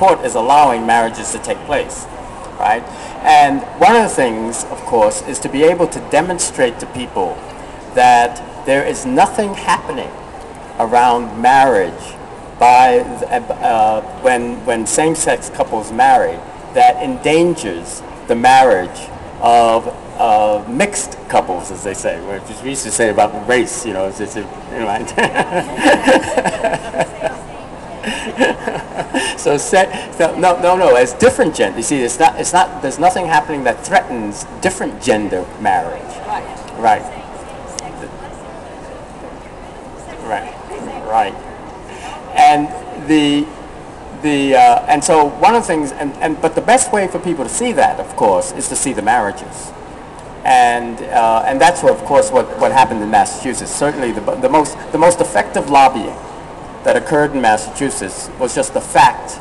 court is allowing marriages to take place, right? And one of the things, of course, is to be able to demonstrate to people that there is nothing happening around marriage by when same-sex couples marry that endangers the marriage of mixed couples, as they say, which we used to say about race, you know, no, as different gender. You see, it's not. There's nothing happening that threatens different gender marriage. Right. Right. And and so one of the things, but the best way for people to see that, of course, is to see the marriages. And that's what, of course, what happened in Massachusetts. Certainly, the most effective lobbying that occurred in Massachusetts was just the fact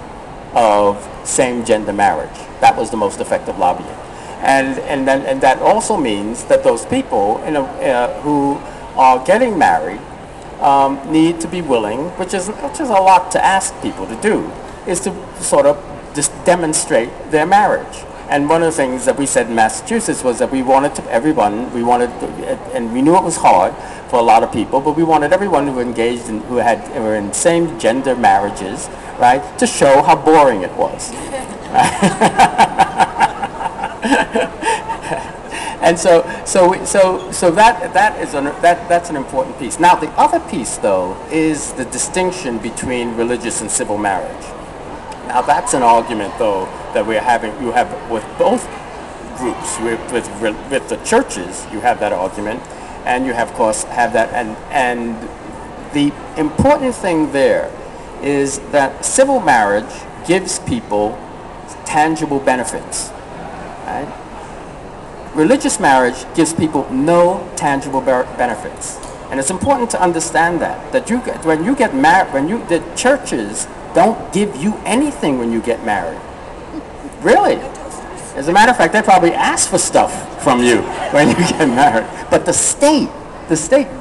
of same-gender marriage. That was the most effective lobbying, and that also means that those people who are getting married need to be willing, which is a lot to ask people to do, is to sort of just demonstrate their marriage. And one of the things that we said in Massachusetts was that we wanted and we knew it was hard for a lot of people, but we wanted everyone who engaged in, who were in same gender marriages, right, to show how boring it was. And that's an important piece. Now, the other piece, though, is the distinction between religious and civil marriage. Now, that's an argument, though, that we're having. You have with both groups. With the churches, you have that argument, and you have, of course, have that. And the important thing there is that civil marriage gives people tangible benefits, right? Religious marriage gives people no tangible benefits, and it's important to understand that when you get married, the churches don't give you anything when you get married. Really, as a matter of fact, they probably ask for stuff from you when you get married. But the state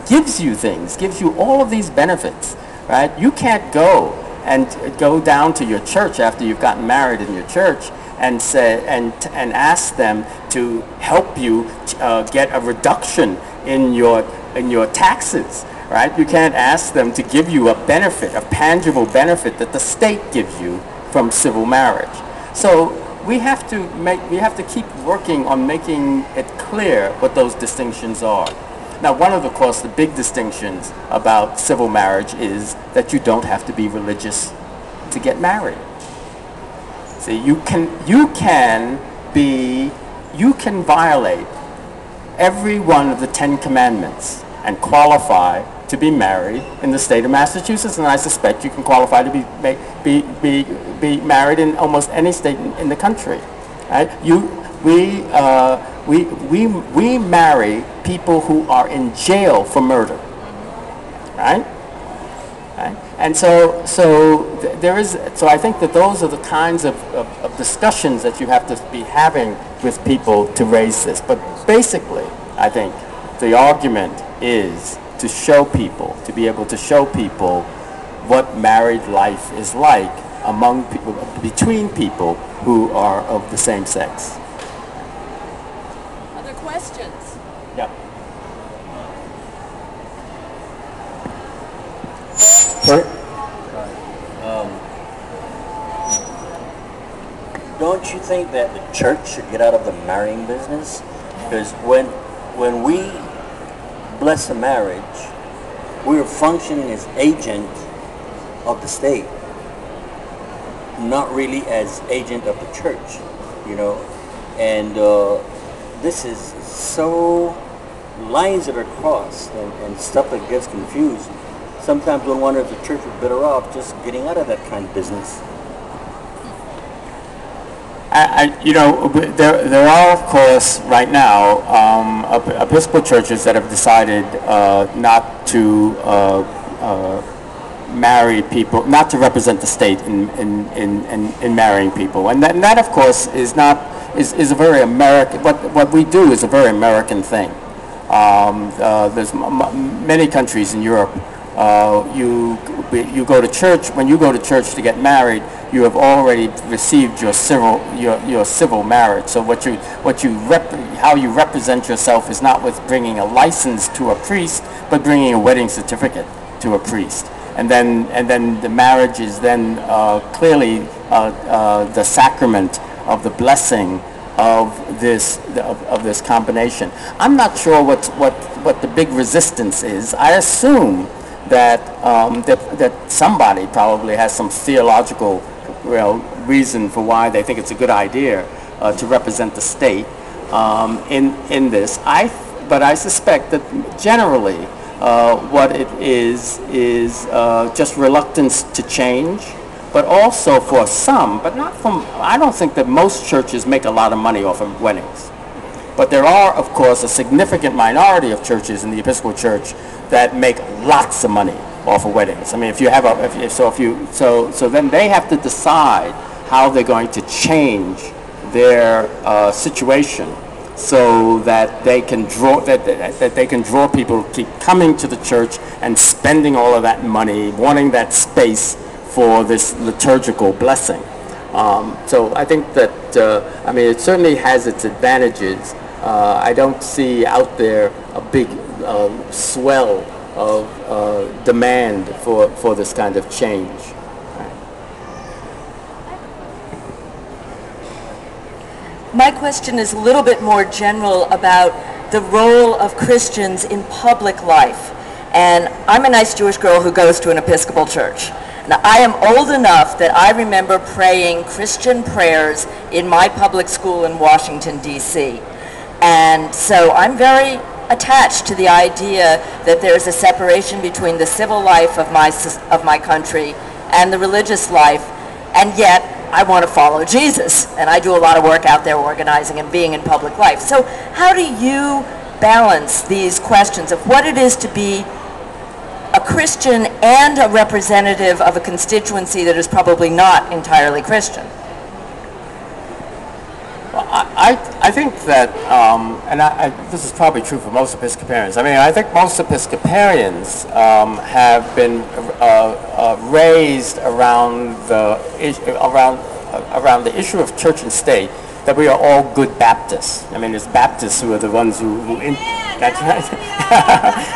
gives you things, gives you all of these benefits, right? You can't go down to your church after you've gotten married in your church and say and ask them to help you get a reduction in your taxes, right? You can't ask them to give you a benefit, a tangible benefit that the state gives you from civil marriage. So we have to keep working on making it clear what those distinctions are. Now, one of, course, the big distinctions about civil marriage is that you don't have to be religious to get married. See, you can violate every one of the 10 Commandments and qualify to be married in the state of Massachusetts, and I suspect you can qualify to be married in almost any state in the country. Right? We marry people who are in jail for murder, right? And so I think that those are the kinds of discussions that you have to be having with people to raise this. But basically, I think the argument is to show people, to be able to show people what married life is like among people, between people who are of the same sex. Other questions? Yeah. Sorry? Don't you think that the church should get out of the marrying business? Because when we bless a marriage, we're functioning as agent of the state, not really as agent of the church, you know. And this is so, lines that are crossed and stuff that gets confused. Sometimes one wonders if the church was better off just getting out of that kind of business. There are, of course, right now, Episcopal churches that have decided not to marry people, not to represent the state in marrying people, and that of course is a very American. What we do is a very American thing. There's many countries in Europe. You go to church. When you go to church to get married, you have already received your civil marriage. So how you represent yourself is not with bringing a license to a priest, but bringing a wedding certificate to a priest. And then the marriage is then clearly the sacrament of the blessing of this combination. I'm not sure what the big resistance is. I assume that that somebody probably has some theological reason for why they think it's a good idea to represent the state in this. But I suspect that generally what it is just reluctance to change. But also for some, but not from, I don't think that most churches make a lot of money off of weddings. But there are, of course, a significant minority of churches in the Episcopal Church that make lots of money off of weddings. I mean, if you have so then they have to decide how they're going to change their situation so that they can draw people to keep coming to the church and spending all of that money, wanting that space for this liturgical blessing. So I think that, I mean, it certainly has its advantages. I don't see out there a big swell of demand for this kind of change. My question is a little bit more general about the role of Christians in public life. And I'm a nice Jewish girl who goes to an Episcopal church. Now, I am old enough that I remember praying Christian prayers in my public school in Washington, D.C. And so I'm very attached to the idea that there's a separation between the civil life of my country and the religious life, and yet I want to follow Jesus. And I do a lot of work out there organizing and being in public life. So how do you balance these questions of what it is to be a Christian and a representative of a constituency that is probably not entirely Christian? Well, I think that, and this is probably true for most Episcopalians. I mean, I think most Episcopalians have been raised around the issue of church and state, that we are all good Baptists. I mean, it's Baptists who are the ones that's right.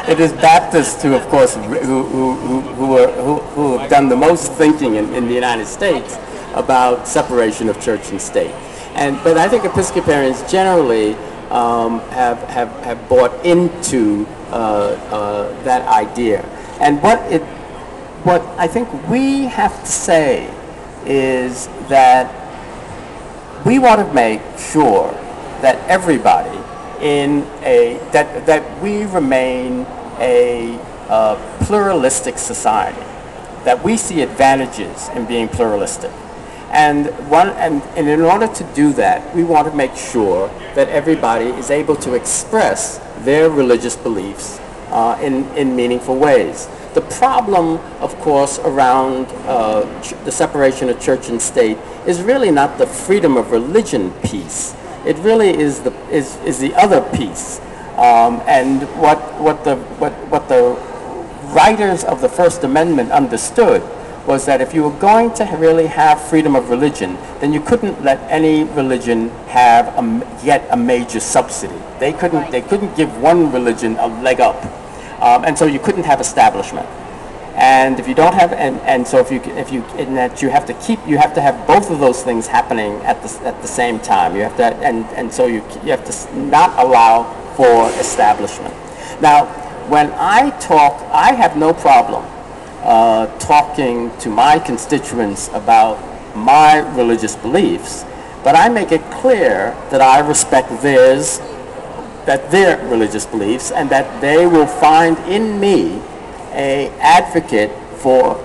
It is Baptists who, of course, who have done the most thinking in the United States about separation of church and state. But I think Episcopalians generally have bought into that idea. And what I think we have to say is that we want to make sure that everybody that we remain a pluralistic society, that we see advantages in being pluralistic. And in order to do that, we want to make sure that everybody is able to express their religious beliefs in meaningful ways. The problem, of course, around the separation of church and state is really not the freedom of religion piece. It really is the other piece. And what the writers of the First Amendment understood was that if you were going to really have freedom of religion, then you couldn't let any religion have yet a major subsidy. They couldn't give one religion a leg up. And so you couldn't have establishment, and if you don't have, so you have to have both of those things happening at the same time. You have to, and so you have to not allow for establishment. Now, when I talk, I have no problem talking to my constituents about my religious beliefs, but I make it clear that I respect their religious beliefs, and that they will find in me an advocate for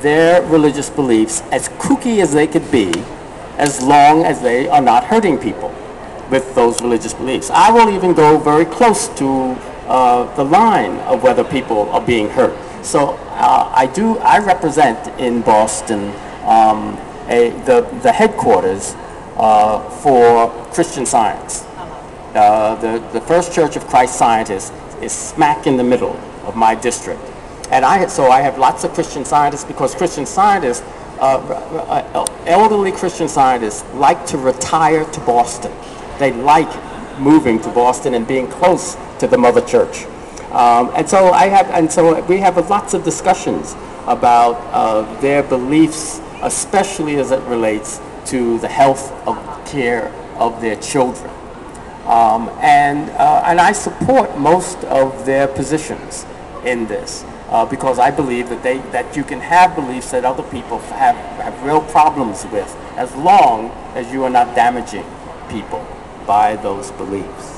their religious beliefs, as kooky as they could be, as long as they are not hurting people with those religious beliefs. I will even go very close to the line of whether people are being hurt. So I represent in Boston the headquarters for Christian Science. The First Church of Christ Scientists is smack in the middle of my district. And so I have lots of Christian Scientists, because Christian Scientists elderly Christian Scientists like to retire to Boston. They like moving to Boston and being close to the Mother Church. And so we have lots of discussions about their beliefs, especially as it relates to the health of care of their children. And I support most of their positions in this because I believe that you can have beliefs that other people have real problems with as long as you are not damaging people by those beliefs.